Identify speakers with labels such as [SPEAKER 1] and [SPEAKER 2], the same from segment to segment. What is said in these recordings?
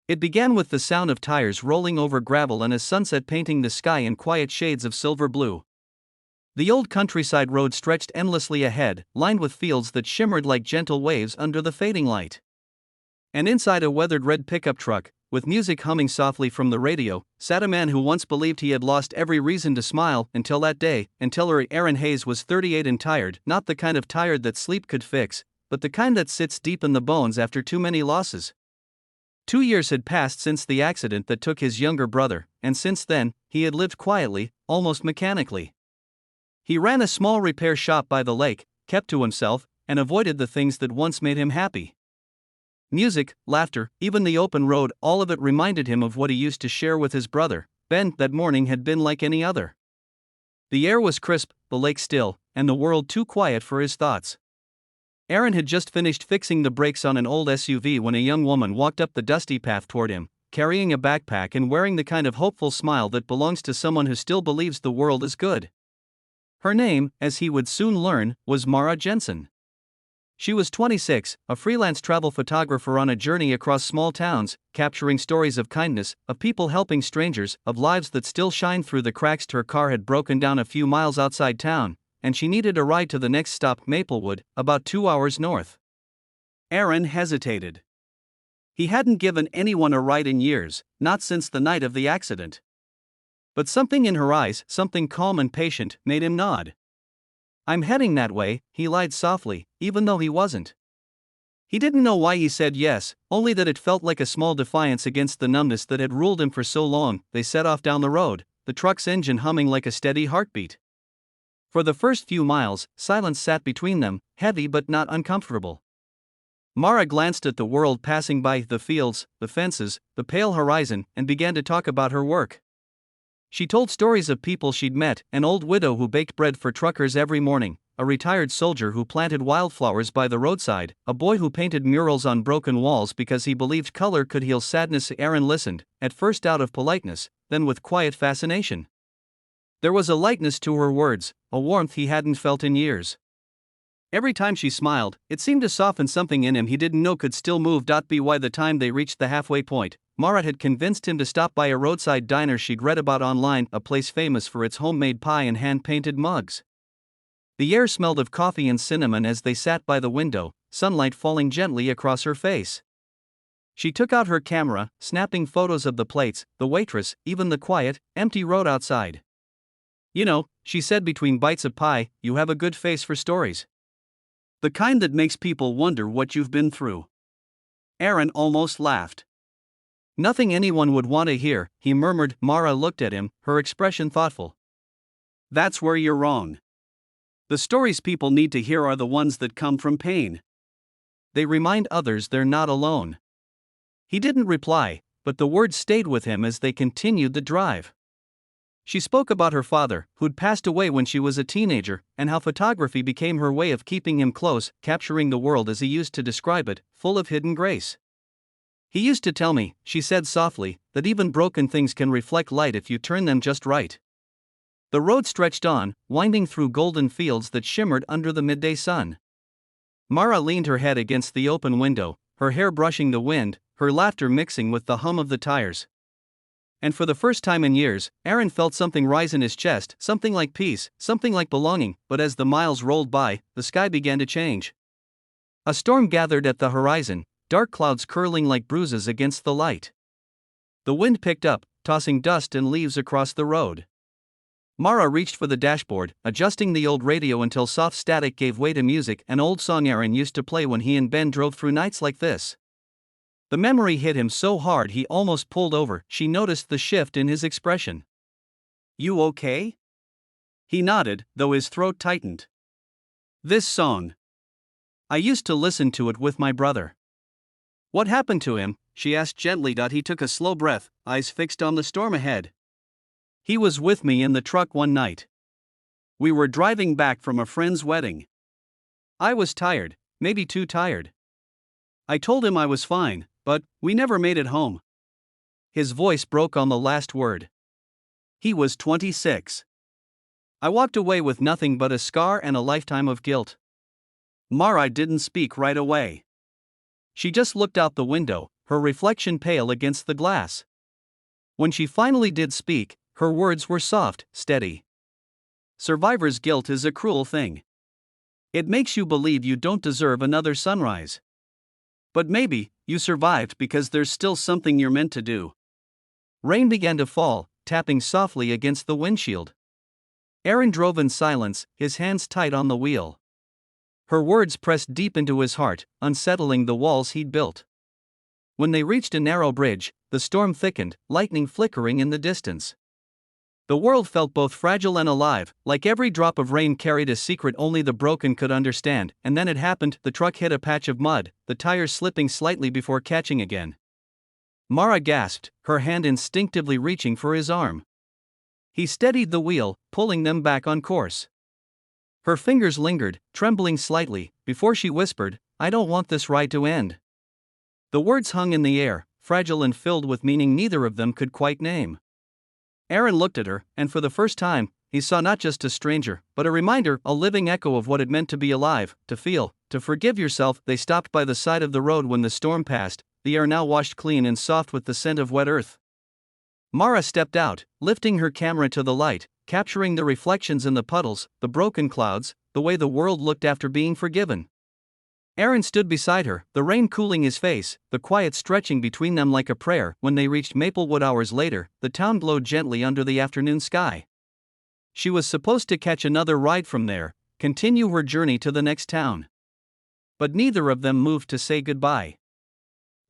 [SPEAKER 1] It began with the sound of tires rolling over gravel and a sunset painting the sky in quiet shades of silver blue. The old countryside road stretched endlessly ahead, lined with fields that shimmered like gentle waves under the fading light. And inside a weathered red pickup truck, with music humming softly from the radio, sat a man who once believed he had lost every reason to smile until that day, until Aaron Hayes was 38 and tired, not the kind of tired that sleep could fix, but the kind that sits deep in the bones after too many losses. 2 years had passed since the accident that took his younger brother, and since then, he had lived quietly, almost mechanically. He ran a small repair shop by the lake, kept to himself, and avoided the things that once made him happy. Music, laughter, even the open road, all of it reminded him of what he used to share with his brother. Ben, that morning had been like any other. The air was crisp, the lake still, and the world too quiet for his thoughts. Aaron had just finished fixing the brakes on an old SUV when a young woman walked up the dusty path toward him, carrying a backpack and wearing the kind of hopeful smile that belongs to someone who still believes the world is good. Her name, as he would soon learn, was Mara Jensen. She was 26, a freelance travel photographer on a journey across small towns, capturing stories of kindness, of people helping strangers, of lives that still shine through the cracks. Her car had broken down a few miles outside town, and she needed a ride to the next stop, Maplewood, about 2 hours north. Aaron hesitated. He hadn't given anyone a ride in years, not since the night of the accident. But something in her eyes, something calm and patient, made him nod. "I'm heading that way," he lied softly, even though he wasn't. He didn't know why he said yes, only that it felt like a small defiance against the numbness that had ruled him for so long. They set off down the road, the truck's engine humming like a steady heartbeat. For the first few miles, silence sat between them, heavy but not uncomfortable. Mara glanced at the world passing by, the fields, the fences, the pale horizon, and began to talk about her work. She told stories of people she'd met, an old widow who baked bread for truckers every morning, a retired soldier who planted wildflowers by the roadside, a boy who painted murals on broken walls because he believed color could heal sadness. Aaron listened, at first out of politeness, then with quiet fascination. There was a lightness to her words, a warmth he hadn't felt in years. Every time she smiled, it seemed to soften something in him he didn't know could still move. By the time they reached the halfway point, Mara had convinced him to stop by a roadside diner she'd read about online, a place famous for its homemade pie and hand-painted mugs. The air smelled of coffee and cinnamon as they sat by the window, sunlight falling gently across her face. She took out her camera, snapping photos of the plates, the waitress, even the quiet, empty road outside. "You know," she said between bites of pie, "you have a good face for stories. The kind that makes people wonder what you've been through." Aaron almost laughed. "Nothing anyone would want to hear," he murmured. Mara looked at him, her expression thoughtful. "That's where you're wrong. The stories people need to hear are the ones that come from pain. They remind others they're not alone." He didn't reply, but the words stayed with him as they continued the drive. She spoke about her father, who'd passed away when she was a teenager, and how photography became her way of keeping him close, capturing the world as he used to describe it, full of hidden grace. "He used to tell me," she said softly, "that even broken things can reflect light if you turn them just right." The road stretched on, winding through golden fields that shimmered under the midday sun. Mara leaned her head against the open window, her hair brushing the wind, her laughter mixing with the hum of the tires. And for the first time in years, Aaron felt something rise in his chest, something like peace, something like belonging. But as the miles rolled by, the sky began to change. A storm gathered at the horizon, dark clouds curling like bruises against the light. The wind picked up, tossing dust and leaves across the road. Mara reached for the dashboard, adjusting the old radio until soft static gave way to music, an old song Aaron used to play when he and Ben drove through nights like this. The memory hit him so hard he almost pulled over. She noticed the shift in his expression. "You okay?" He nodded, though his throat tightened. "This song. I used to listen to it with my brother." "What happened to him?" she asked gently. He took a slow breath, eyes fixed on the storm ahead. "He was with me in the truck one night. We were driving back from a friend's wedding. I was tired, maybe too tired. I told him I was fine, but we never made it home." His voice broke on the last word. He was 26. "I walked away with nothing but a scar and a lifetime of guilt." Mara didn't speak right away. She just looked out the window, her reflection pale against the glass. When she finally did speak, her words were soft, steady. Survivor's guilt is a cruel thing. It makes you believe you don't deserve another sunrise. But maybe, you survived because there's still something you're meant to do. Rain began to fall, tapping softly against the windshield. Aaron drove in silence, his hands tight on the wheel. Her words pressed deep into his heart, unsettling the walls he'd built. When they reached a narrow bridge, the storm thickened, lightning flickering in the distance. The world felt both fragile and alive, like every drop of rain carried a secret only the broken could understand, and then it happened, the truck hit a patch of mud, the tires slipping slightly before catching again. Mara gasped, her hand instinctively reaching for his arm. He steadied the wheel, pulling them back on course. Her fingers lingered, trembling slightly, before she whispered, "I don't want this ride to end." The words hung in the air, fragile and filled with meaning neither of them could quite name. Aaron looked at her, and for the first time, he saw not just a stranger, but a reminder, a living echo of what it meant to be alive, to feel, to forgive yourself. They stopped by the side of the road when the storm passed, the air now washed clean and soft with the scent of wet earth. Mara stepped out, lifting her camera to the light, capturing the reflections in the puddles, the broken clouds, the way the world looked after being forgiven. Aaron stood beside her, the rain cooling his face, the quiet stretching between them like a prayer. When they reached Maplewood hours later, the town glowed gently under the afternoon sky. She was supposed to catch another ride from there, continue her journey to the next town. But neither of them moved to say goodbye.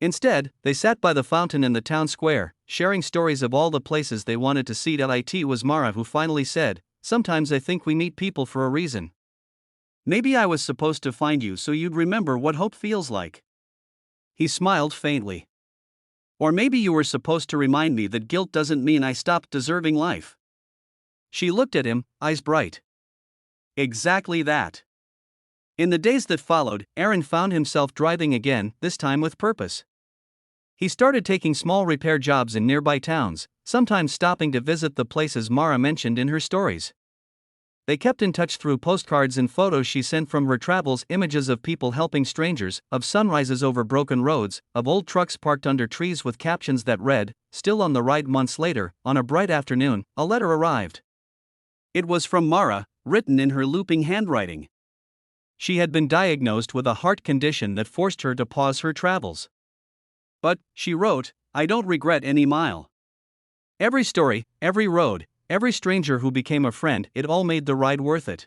[SPEAKER 1] Instead, they sat by the fountain in the town square, sharing stories of all the places they wanted to see. It was Mara who finally said, "Sometimes I think we meet people for a reason. Maybe I was supposed to find you so you'd remember what hope feels like." He smiled faintly. "Or maybe you were supposed to remind me that guilt doesn't mean I stopped deserving life." She looked at him, eyes bright. "Exactly that." In the days that followed, Aaron found himself driving again, this time with purpose. He started taking small repair jobs in nearby towns, sometimes stopping to visit the places Mara mentioned in her stories. They kept in touch through postcards and photos she sent from her travels, images of people helping strangers, of sunrises over broken roads, of old trucks parked under trees with captions that read, "Still on the ride." Months later, on a bright afternoon, a letter arrived. It was from Mara, written in her looping handwriting. She had been diagnosed with a heart condition that forced her to pause her travels. But, she wrote, "I don't regret any mile. Every story, every road, every stranger who became a friend, it all made the ride worth it.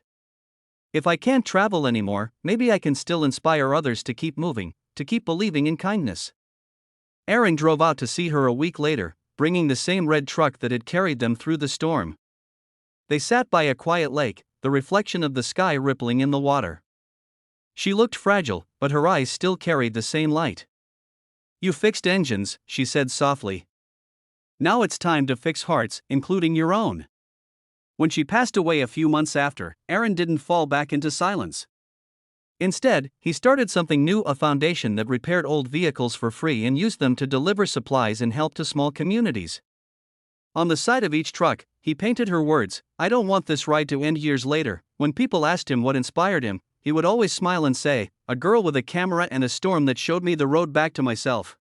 [SPEAKER 1] If I can't travel anymore, maybe I can still inspire others to keep moving, to keep believing in kindness." Aaron drove out to see her a week later, bringing the same red truck that had carried them through the storm. They sat by a quiet lake, the reflection of the sky rippling in the water. She looked fragile, but her eyes still carried the same light. "You fixed engines," she said softly. "Now it's time to fix hearts, including your own." When she passed away a few months after, Aaron didn't fall back into silence. Instead, he started something new, a foundation that repaired old vehicles for free and used them to deliver supplies and help to small communities. On the side of each truck, he painted her words, "I don't want this ride to end." Years later, when people asked him what inspired him, he would always smile and say, "A girl with a camera and a storm that showed me the road back to myself."